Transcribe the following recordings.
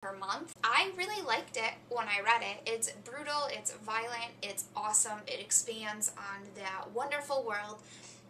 per month. I really liked it when I read it. It's brutal, it's violent, it's awesome. It expands on that wonderful world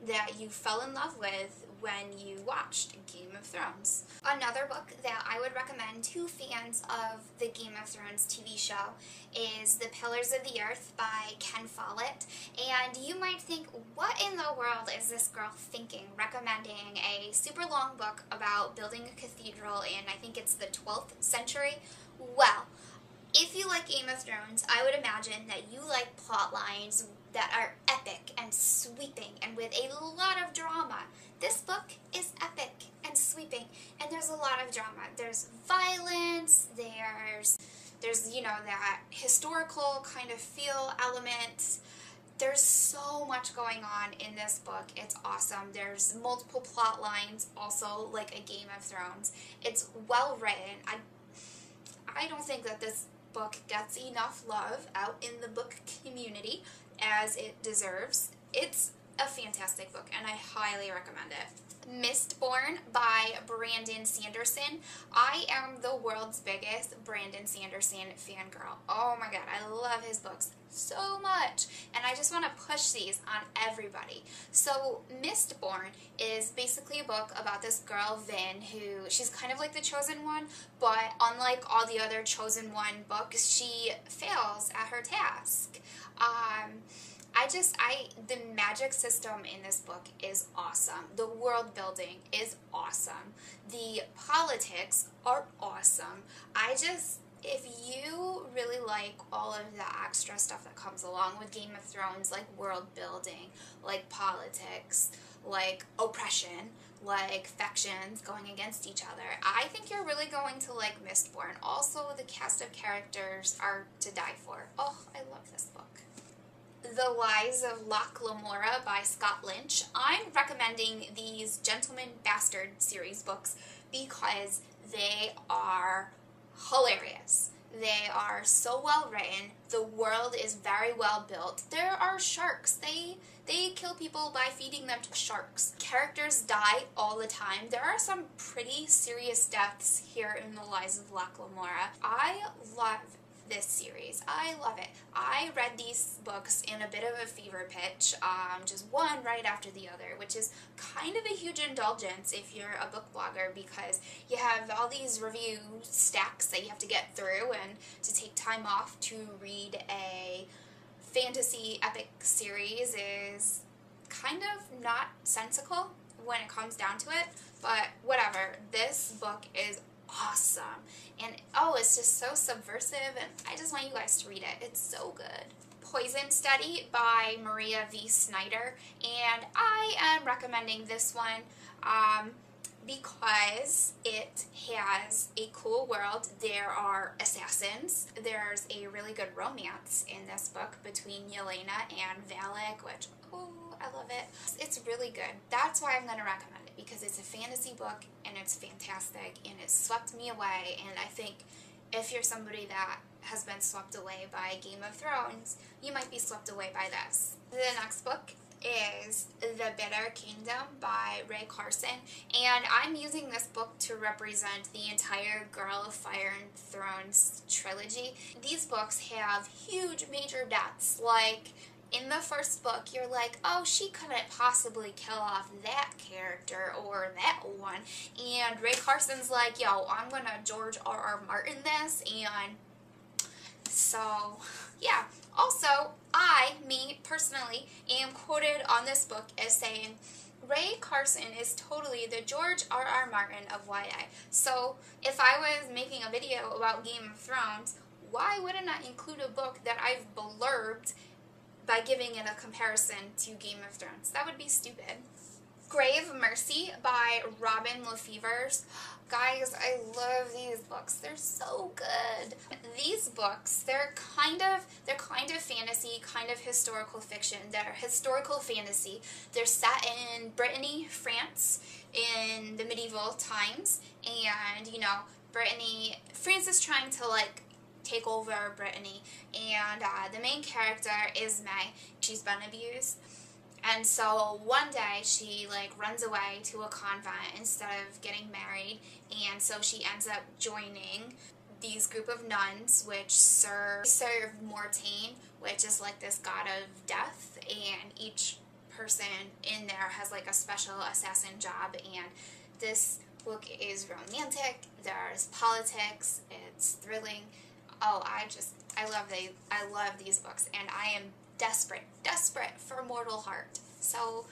that you fell in love with when you watched Game of Thrones. Another book that I would recommend to fans of the Game of Thrones TV show is The Pillars of the Earth by Ken Follett. And you might think, what in the world is this girl thinking, recommending a super long book about building a cathedral in, I think it's the 12th century? Well, if you like Game of Thrones, I would imagine that you like plot lines that are epic and sweeping and with a lot of drama. This book is epic and sweeping, and there's a lot of drama. There's violence, there's you know, that historical kind of feel element. There's so much going on in this book. It's awesome. There's multiple plot lines, also like a Game of Thrones. It's well written. I don't think that this book gets enough love out in the book community as it deserves. It's a fantastic book, and I highly recommend it. Mistborn by Brandon Sanderson. I am the world's biggest Brandon Sanderson fangirl. Oh my god, I love his books so much, and I just want to push these on everybody. So Mistborn is basically a book about this girl, Vin, who she's kind of like the chosen one, but unlike all the other chosen one books, she fails at her task. The magic system in this book is awesome. The world building is awesome. The politics are awesome. If you really like all of the extra stuff that comes along with Game of Thrones, like world building, like politics, like oppression, like factions going against each other, I think you're really going to like Mistborn. Also, the cast of characters are to die for. Oh, I love this book. The Lies of Locke Lamora by Scott Lynch. I'm recommending these Gentleman Bastard series books because they are hilarious. They are so well written. The world is very well built. There are sharks. They kill people by feeding them to sharks. Characters die all the time. There are some pretty serious deaths here in The Lies of Locke Lamora. I love this series. I love it. I read these books in a bit of a fever pitch, just one right after the other, which is kind of a huge indulgence if you're a book blogger because you have all these review stacks that you have to get through, and to take time off to read a fantasy epic series is kind of not sensical when it comes down to it, but whatever. This book is awesome, and oh, it's just so subversive, and I just want you guys to read it. It's so good. Poison Study by Maria V. Snyder, and I am recommending this one because it has a cool world. There are assassins. There's a really good romance in this book between Yelena and Valak, which, oh, I love it. It's really good. That's why I'm going to recommend it, because it's a fantasy book and it's fantastic and it swept me away, and I think if you're somebody that has been swept away by Game of Thrones, you might be swept away by this. The next book is The Bitter Kingdom by Rae Carson, and I'm using this book to represent the entire Girl of Fire and Thrones trilogy. These books have huge major deaths. Like, in the first book, you're like, oh, she couldn't possibly kill off that character or that one. And Rae Carson's like, yo, I'm gonna George R.R. Martin this. And so, yeah. Also, me personally, am quoted on this book as saying, Rae Carson is totally the George R.R. Martin of YA. So, if I was making a video about Game of Thrones, why wouldn't I include a book that I've blurbed by giving it a comparison to Game of Thrones? That would be stupid. Grave Mercy by Robin Lefevers. Guys, I love these books. They're so good. These books, they're kind of fantasy, kind of historical fiction. They're historical fantasy. They're set in Brittany, France, in the medieval times, and you know, France is trying to like take over Brittany, and the main character is May. She's been abused, and so one day she like runs away to a convent instead of getting married, and so she ends up joining these group of nuns which serve Mortain, which is like this god of death, and each person in there has like a special assassin job, and this book is romantic, there's politics, it's thrilling. Oh, I love these books, and I am desperate for Mortal Heart. So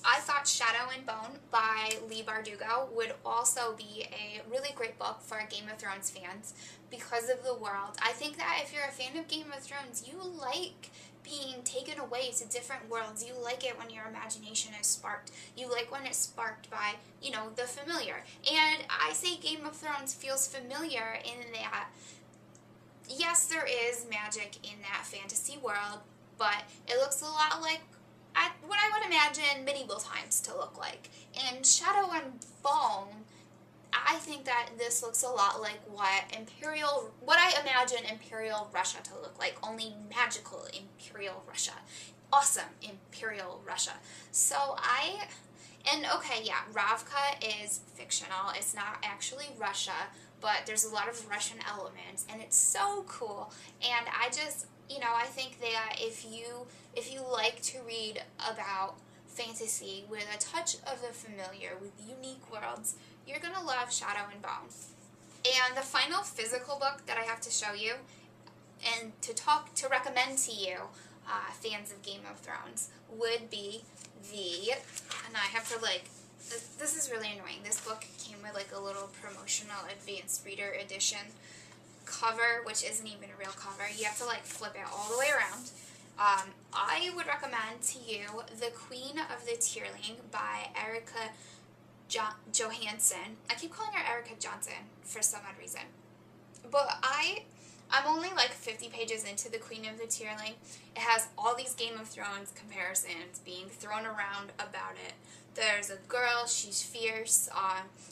I thought Shadow and Bone by Leigh Bardugo would also be a really great book for Game of Thrones fans because of the world. I think that if you're a fan of Game of Thrones, you like being taken away to different worlds. You like it when your imagination is sparked. You like when it's sparked by, you know, the familiar. And I say Game of Thrones feels familiar in that, yes, there is magic in that fantasy world, but it looks a lot like what I would imagine medieval times to look like. In Shadow and Bone, I think that this looks a lot like what I imagine Imperial Russia to look like, only magical Imperial Russia. Awesome Imperial Russia. So okay, yeah, Ravka is fictional. It's not actually Russia, but there's a lot of Russian elements, and it's so cool. And I just, you know, I think that if you like to read about fantasy with a touch of the familiar, with unique worlds, you're gonna love Shadow and Bone. And the final physical book that I have to show you and to recommend to you, fans of Game of Thrones, would be and I have to this is really annoying. This book came with like a little promotional advanced reader edition cover, which isn't even a real cover. You have to like flip it all the way around. I would recommend to you The Queen of the Tearling by Erica Johansson. I keep calling her Erica Johnson for some odd reason. But I'm only like 50 pages into The Queen of the Tearling. It has all these Game of Thrones comparisons being thrown around about it. There's a girl, she's fierce,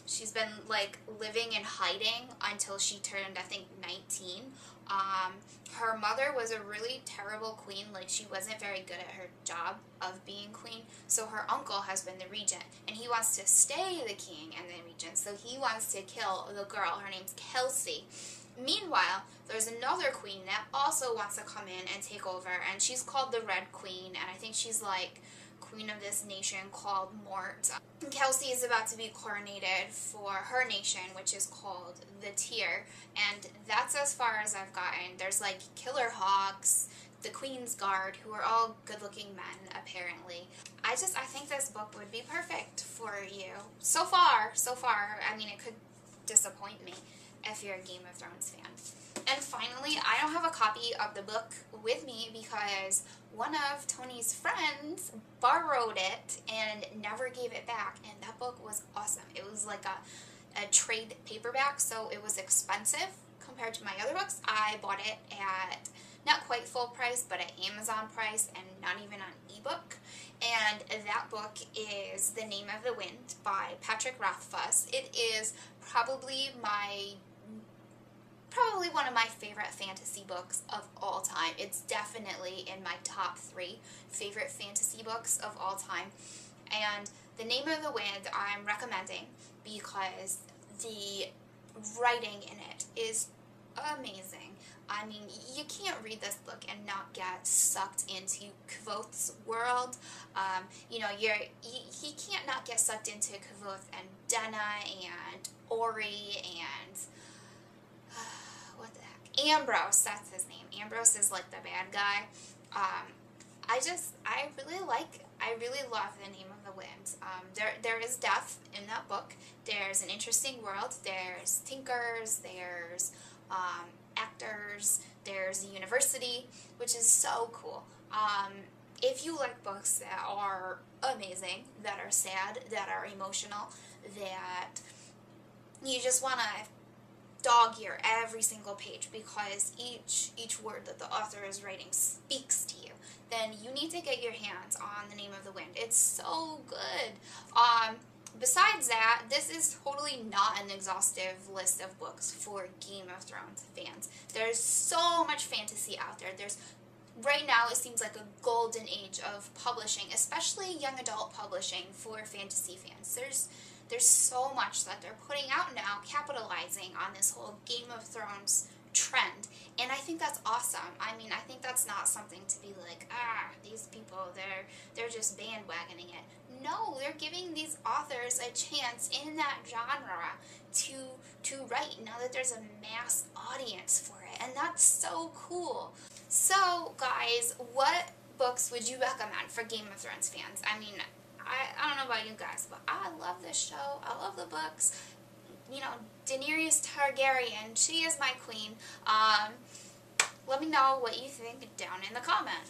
she's been like living in hiding until she turned, I think, 19. Her mother was a really terrible queen, like she wasn't very good at her job of being queen, so her uncle has been the regent, and he wants to stay the king and the regent, so he wants to kill the girl. Her name's Kelsey. Meanwhile, there's another queen that also wants to come in and take over, and she's called the Red Queen, and I think she's like queen of this nation called Mort. Kelsey is about to be coronated for her nation, which is called the Tear, and that's as far as I've gotten. There's like killer hawks, the Queen's Guard, who are all good-looking men, apparently. I think this book would be perfect for you. So far, I mean, it could disappoint me if you're a Game of Thrones fan. And finally, I don't have a copy of the book with me because one of Tony's friends borrowed it and never gave it back, and that book was awesome. It was like a trade paperback, so it was expensive compared to my other books. I bought it at not quite full price, but at Amazon price, and not even on ebook. And that book is The Name of the Wind by Patrick Rothfuss. It is probably one of my favorite fantasy books of all time. It's definitely in my top 3 favorite fantasy books of all time. And The Name of the Wind I'm recommending because the writing in it is amazing. I mean, you can't read this book and not get sucked into Kvothe's world. You know, he can't not get sucked into Kvothe and Denna and Ori and what the heck? Ambrose, that's his name. Ambrose is like the bad guy. I really love The Name of the Wind. There is death in that book. There's an interesting world. There's tinkers. There's actors. There's a university, which is so cool. If you like books that are amazing, that are sad, that are emotional, that you just want to dog-ear every single page because each word that the author is writing speaks to you, then you need to get your hands on The Name of the Wind. It's so good. Besides that, this is totally not an exhaustive list of books for Game of Thrones fans. There's so much fantasy out there. Right now, it seems like a golden age of publishing, especially young adult publishing for fantasy fans. There's so much that they're putting out now, capitalizing on this whole Game of Thrones trend, and I think that's awesome. I mean, I think that's not something to be like, these people, they're just bandwagoning it. No, they're giving these authors a chance in that genre to write now that there's a mass audience for it, and that's so cool. So, guys, what books would you recommend for Game of Thrones fans? I mean, I don't know about you guys, but I love this show. I love the books. You know, Daenerys Targaryen, she is my queen. Let me know what you think down in the comments.